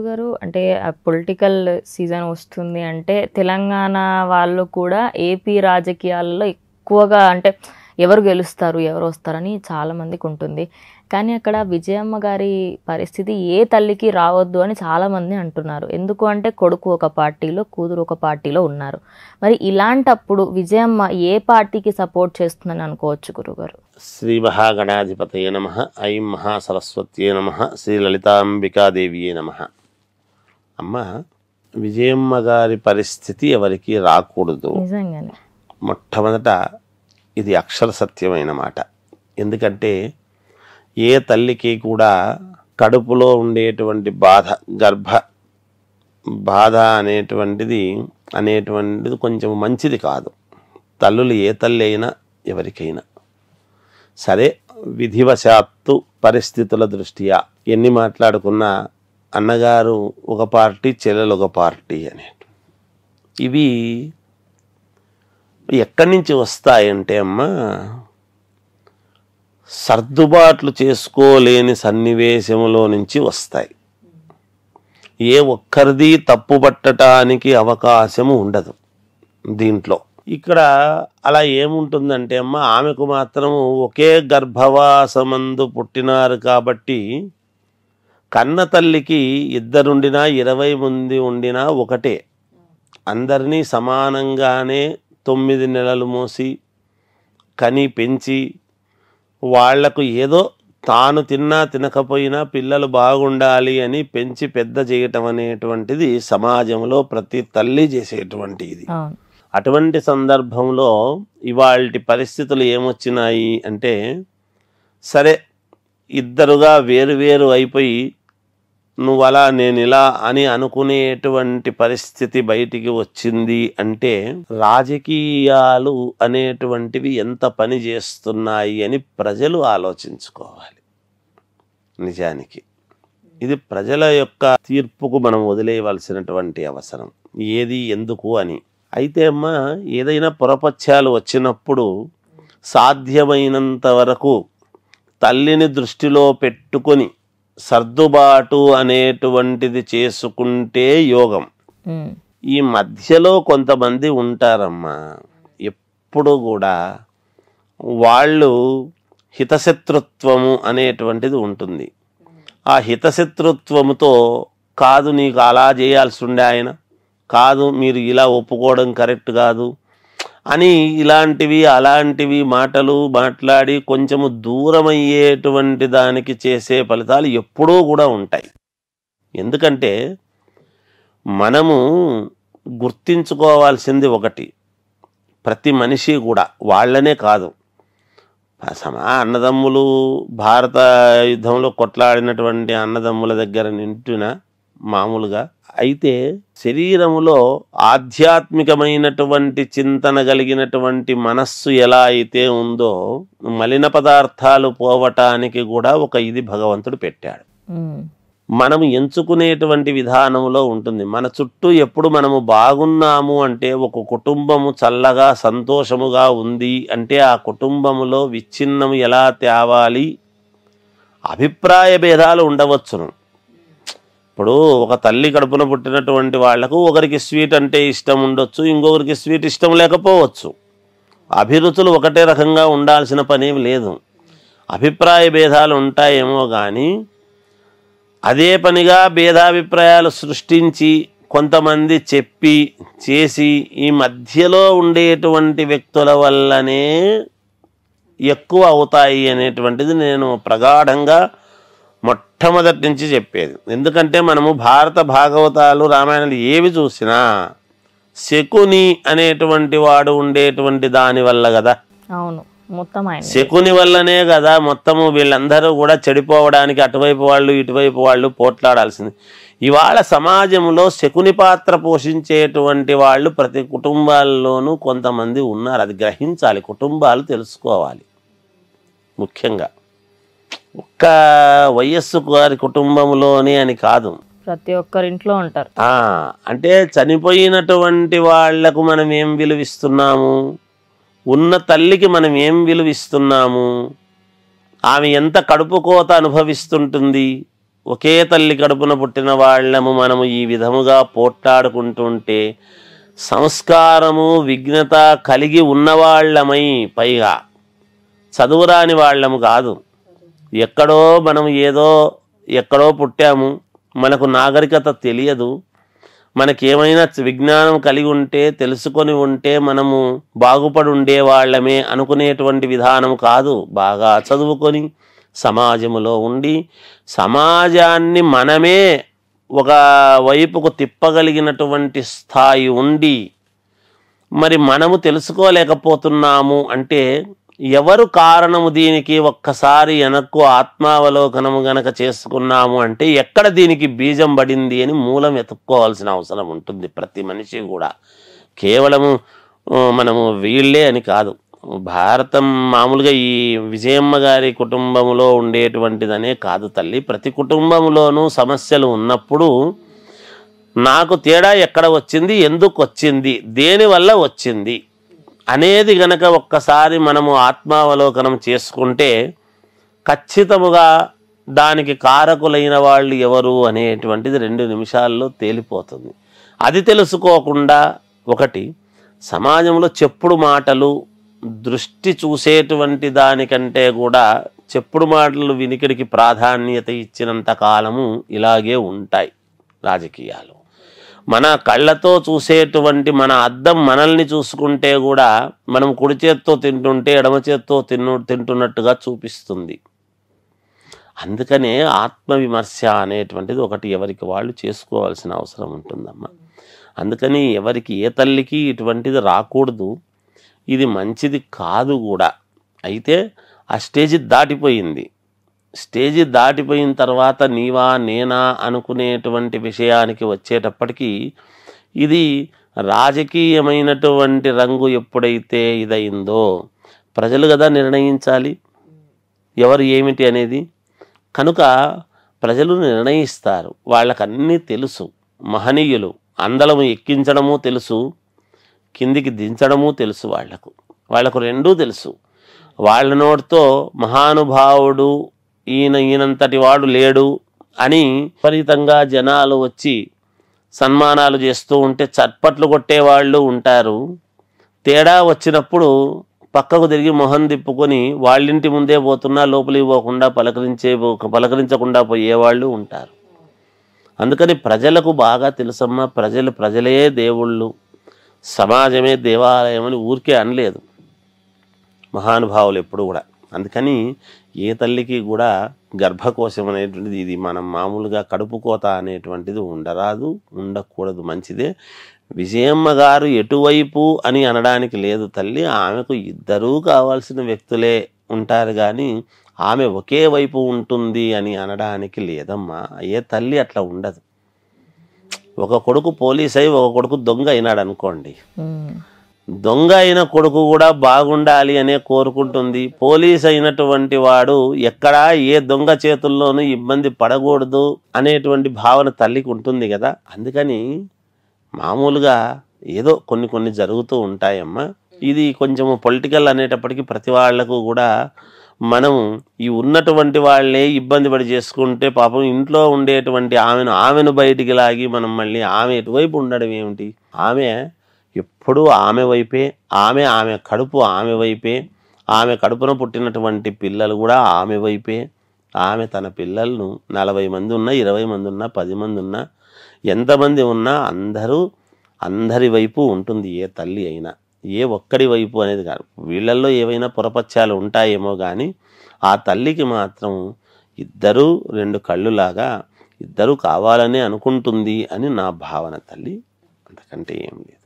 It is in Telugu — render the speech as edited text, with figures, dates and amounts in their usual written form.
గారు అంటే పొలిటికల్ సీజన్ వస్తుంది అంటే తెలంగాణ వాళ్ళు కూడా ఏపీ రాజకీయాల్లో ఎక్కువగా అంటే ఎవరు గెలుస్తారు ఎవరు వస్తారని చాలా మందికి ఉంటుంది. కానీ అక్కడ విజయమ్మ గారి పరిస్థితి ఏ తల్లికి రావద్దు అని చాలా మంది అంటున్నారు. ఎందుకు అంటే కొడుకు ఒక పార్టీలో కూతురు ఒక పార్టీలో ఉన్నారు. మరి ఇలాంటప్పుడు విజయమ్మ ఏ పార్టీకి సపోర్ట్ చేస్తుందని అనుకోవచ్చు గురుగారు? శ్రీ మహాగణాధిపతయే నమః. ఐం మహాసరస్వత్యే నమః. శ్రీ లలితాంబికాదేవియే నమః. అమ్మ, విజయమ్మ గారి పరిస్థితి ఎవరికి రాకూడదు. నిజంగానే మొట్టమొదట ఇది అక్షర సత్యమైన మాట. ఎందుకంటే ఏ తల్లికి కూడా కడుపులో ఉండేటువంటి బాధ, గర్భ బాధ అనేటువంటిది కొంచెం మంచిది కాదు. తల్లులు ఏ తల్లి అయినా ఎవరికైనా సరే, విధివశాత్తు పరిస్థితుల దృష్ట్యా ఎన్ని మాట్లాడుకున్నా అన్నగారు ఒక పార్టీ, చెల్లెలు ఒక పార్టీ ఇవి ఎక్కడి నుంచి వస్తాయంటే అమ్మ, సర్దుబాట్లు చేసుకోలేని సన్నివేశంలో నుంచి వస్తాయి. ఏ ఒక్కరిది తప్పు పట్టడానికి అవకాశము ఉండదు దీంట్లో. ఇక్కడ అలా ఏముంటుందంటే అమ్మ, ఆమెకు మాత్రము ఒకే గర్భవాసమందు పుట్టినారు కాబట్టి కన్న తల్లికి ఇద్దరుండినా 20 మంది ఉండినా ఒకటే. అందరినీ సమానంగానే 9 నెలలు మోసి కని పెంచి వాళ్లకు ఏదో తాను తిన్నా తినకపోయినా పిల్లలు బాగుండాలి అని పెంచి పెద్ద చేయటం అనేటువంటిది సమాజంలో ప్రతి తల్లి చేసేటువంటి ఇది. అటువంటి సందర్భంలో ఇవాల్టి పరిస్థితులు ఏమొచ్చినాయి అంటే, సరే ఇద్దరుగా వేరు అయిపోయి నువ్వలా నేను ఇలా అని అనుకునేటువంటి పరిస్థితి బయటికి వచ్చింది అంటే రాజకీయాలు అనేటువంటివి ఎంత పని చేస్తున్నాయి అని ప్రజలు ఆలోచించుకోవాలి. నిజానికి ఇది ప్రజల యొక్క తీర్పుకు మనం వదిలేయవలసినటువంటి అవసరం, ఏది ఎందుకు అని. అయితే అమ్మ, ఏదైనా పొరపత్యాలు వచ్చినప్పుడు సాధ్యమైనంత వరకు తల్లిని దృష్టిలో పెట్టుకొని సర్దుబాటు అనేటువంటిది చేసుకుంటే యోగం. ఈ మధ్యలో కొంతమంది ఉంటారమ్మా, ఎప్పుడు కూడా వాళ్ళు హితశత్రుత్వము అనేటువంటిది ఉంటుంది. ఆ హితశత్రుత్వముతో కాదు నీకు అలా చేయాల్సి ఉండే ఆయన, కాదు మీరు ఇలా ఒప్పుకోవడం కరెక్ట్ కాదు అని ఇలాంటివి అలాంటివి మాటలు మాట్లాడి కొంచెము దూరమయ్యేటువంటి దానికి చేసే ఫలితాలు ఎప్పుడూ కూడా ఉంటాయి. ఎందుకంటే మనము గుర్తించుకోవాల్సింది ఒకటి, ప్రతి మనిషి కూడా వాళ్ళనే కాదు, అన్నదమ్ములు భారత యుద్ధంలో కొట్లాడినటువంటి అన్నదమ్ముల దగ్గర నింటున మామూలుగా అయితే శరీరములో ఆధ్యాత్మికమైనటువంటి చింతన కలిగినటువంటి మనస్సు ఎలా అయితే ఉందో మలిన పదార్థాలు పోవటానికి కూడా ఒక ఇది భగవంతుడు పెట్టాడు. మనము ఎంచుకునేటువంటి విధానంలో ఉంటుంది. మన చుట్టూ ఎప్పుడు మనము బాగున్నాము అంటే, ఒక కుటుంబము చల్లగా సంతోషముగా ఉంది అంటే ఆ కుటుంబములో విచ్ఛిన్నము ఎలా తేవాలి, అభిప్రాయ భేదాలు ఉండవచ్చును. ఇప్పుడు ఒక తల్లి కడుపున పుట్టినటువంటి వాళ్లకు ఒకరికి స్వీట్ అంటే ఇష్టం ఉండొచ్చు, ఇంకొకరికి స్వీట్ ఇష్టం లేకపోవచ్చు. అభిరుచులు ఒకటే రకంగా ఉండాల్సిన పనేమి లేదు. అభిప్రాయ భేదాలు ఉంటాయేమో కానీ అదే పనిగా భేదాభిప్రాయాలు సృష్టించి కొంతమంది చెప్పి చేసి ఈ మధ్యలో ఉండేటువంటి వ్యక్తుల వల్లనే ఎక్కువ అవుతాయి అనేటువంటిది నేను ప్రగాఢంగా మొట్టమొదటి నుంచి చెప్పేది. ఎందుకంటే మనము భారత భాగవతాలు రామాయణాలు ఏవి చూసినా శకుని అనేటువంటి వాడు ఉండేటువంటి దాని వల్ల కదా, శకుని వల్లనే కదా మొత్తము వీళ్ళందరూ కూడా చెడిపోవడానికి అటువైపు వాళ్ళు ఇటువైపు వాళ్ళు పోట్లాడాల్సింది. ఇవాళ సమాజంలో శకుని పాత్ర పోషించేటువంటి వాళ్ళు ప్రతి కుటుంబాల్లోనూ కొంతమంది ఉన్నారు. అది గ్రహించాలి, కుటుంబాలు తెలుసుకోవాలి. ముఖ్యంగా ఒక్క వైఎస్ గారి కుటుంబంలోనే అని కాదు, ప్రతి ఒక్కరింట్లో ఉంటారు. అంటే చనిపోయినటువంటి వాళ్లకు మనం ఏం విలువిస్తున్నాము, ఉన్న తల్లికి మనం ఏం విలువిస్తున్నాము, ఆమె ఎంత కడుపు కోత అనుభవిస్తుంటుంది, ఒకే తల్లి కడుపున పుట్టిన వాళ్ళము మనము ఈ విధముగా పోట్లాడుకుంటుంటే సంస్కారము విఘ్నత కలిగి ఉన్నవాళ్ళమై, పైగా చదువురాని వాళ్ళము కాదు. ఎక్కడో మనం ఎక్కడో పుట్టాము, మనకు నాగరికత తెలియదు, మనకేమైనా విజ్ఞానం కలిగి ఉంటే తెలుసుకొని ఉంటే మనము బాగుపడి ఉండేవాళ్ళమే అనుకునేటువంటి విధానం కాదు. బాగా చదువుకొని సమాజములో ఉండి సమాజాన్ని మనమే ఒక వైపుకు తిప్పగలిగినటువంటి స్థాయి ఉండి మరి మనము తెలుసుకోలేకపోతున్నాము అంటే ఎవరు కారణము దీనికి? ఒక్కసారి వెనక్కు ఆత్మావలోకనము గనక చేసుకున్నాము అంటే ఎక్కడ దీనికి బీజం పడింది అని మూలం ఎత్తుక్కోవాల్సిన అవసరం ఉంటుంది ప్రతి మనిషి కూడా. కేవలము మనము వీళ్ళే అని కాదు. భారతం మామూలుగా ఈ విజయమ్మ గారి కుటుంబంలో ఉండేటువంటిదనే కాదు తల్లి, ప్రతి కుటుంబంలోనూ సమస్యలు ఉన్నప్పుడు నాకు తేడా ఎక్కడ వచ్చింది, ఎందుకు వచ్చింది, దేనివల్ల వచ్చింది అనేది గనక ఒక్కసారి మనము ఆత్మావలోకనం చేసుకుంటే ఖచ్చితముగా దానికి కారకులైన వాళ్ళు ఎవరు అనేటువంటిది 2 నిమిషాల్లో తేలిపోతుంది. అది తెలుసుకోకుండా ఒకటి సమాజంలో చెప్పుడు మాటలు, దృష్టి చూసేటువంటి దానికంటే కూడా చెప్పుడు మాటలు వినికిడికి ప్రాధాన్యత ఇచ్చినంత కాలము ఇలాగే ఉంటాయి రాజకీయాలు. మన కళ్ళతో చూసేటువంటి మన అద్దం మనల్ని చూసుకుంటే కూడా మనం కుడి చేత్తో తింటుంటే ఎడమ చేత్తో తింటున్నట్టుగా చూపిస్తుంది. అందుకనే ఆత్మవిమర్శ అనేటువంటిది ఒకటి ఎవరికి వాళ్ళు చేసుకోవాల్సిన అవసరం ఉంటుందమ్మా. అందుకని ఎవరికి ఏ తల్లికి ఇటువంటిది రాకూడదు, ఇది మంచిది కాదు కూడా. అయితే ఆ స్టేజ్ దాటిపోయింది. స్టేజ్ దాటిపోయిన తర్వాత నీవా నేనా అనుకునేటువంటి విషయానికి వచ్చేటప్పటికీ ఇది రాజకీయమైనటువంటి రంగు ఎప్పుడైతే ఇదయిందో ప్రజలు కదా నిర్ణయించాలి ఎవరు ఏమిటి అనేది. కనుక ప్రజలు నిర్ణయిస్తారు. వాళ్ళకన్నీ తెలుసు. మహనీయులు అందలము ఎక్కించడము తెలుసు, కిందికి దించడము తెలుసు. వాళ్లకు రెండూ తెలుసు. వాళ్ళ నోటితో మహానుభావుడు ఈయనంతటి వాడు లేడు అని విపరీతంగా జనాలు వచ్చి సన్మానాలు చేస్తూ ఉంటే చప్పట్లు కొట్టేవాళ్ళు ఉంటారు. తేడా వచ్చినప్పుడు పక్కకు తిరిగి మొహం తిప్పుకొని వాళ్ళింటి ముందే పోతున్నా లోపలికి పోకుండా పలకరించకుండా పోయేవాళ్ళు ఉంటారు. అందుకని ప్రజలకు బాగా తెలుసమ్మా, ప్రజలే దేవుళ్ళు, సమాజమే దేవాలయం అని ఊరికే అనలేదు మహానుభావులు ఎప్పుడు కూడా. అందుకని ఏ తల్లికి కూడా గర్భకోశం అనేటువంటిది ఇది మనం మామూలుగా కడుపు కోత అనేటువంటిది ఉండరాదు, ఉండకూడదు, మంచిదే. విజయమ్మ గారు ఎటువైపు అని అనడానికి లేదు తల్లి, ఆమెకు ఇద్దరూ కావాల్సిన వ్యక్తులే ఉంటారు కానీ ఆమె ఒకే వైపు ఉంటుంది అని అనడానికి లేదమ్మా. ఏ తల్లి అట్లా ఉండదు. ఒక కొడుకు పోలీస్ అయి ఒక కొడుకు దొంగ అయినాడు అనుకోండి, దొంగ అయిన కొడుకు కూడా బాగుండాలి అనే కోరుకుంటుంది. పోలీస్ అయినటువంటి వాడు ఎక్కడా ఏ దొంగ చేతుల్లోనూ ఇబ్బంది పడకూడదు అనేటువంటి భావన తల్లికి ఉంటుంది కదా. అందుకని మామూలుగా ఏదో కొన్ని జరుగుతూ ఉంటాయమ్మా. ఇది కొంచెము పొలిటికల్ అనేటప్పటికీ ప్రతి వాళ్లకు కూడా మనం ఈ ఉన్నటువంటి వాళ్ళే ఇబ్బంది పడి చేసుకుంటే పాపం ఇంట్లో ఉండేటువంటి ఆమెను బయటికి లాగి మనం మళ్ళీ ఆమె ఎటువైపు ఉండడం ఏమిటి? ఆమె ఎప్పుడూ ఆమె వైపే, ఆమె కడుపు ఆమె వైపే, ఆమె కడుపున పుట్టినటువంటి పిల్లలు కూడా ఆమె వైపే. ఆమె తన పిల్లలను 40 మంది ఉన్నా, 20 మంది ఉన్నా, 10 మంది ఉన్నా, ఎంతమంది ఉన్నా అందరి వైపు ఉంటుంది ఏ తల్లి అయినా. ఏ ఒక్కడి వైపు అనేది కాదు. వీళ్ళల్లో ఏవైనా పొరపచ్చాలు ఉంటాయేమో కానీ ఆ తల్లికి మాత్రం ఇద్దరూ 2 కళ్ళులాగా ఇద్దరూ కావాలనే అనుకుంటుంది అని నా భావన తల్లి. అంతకంటే ఏం లేదు.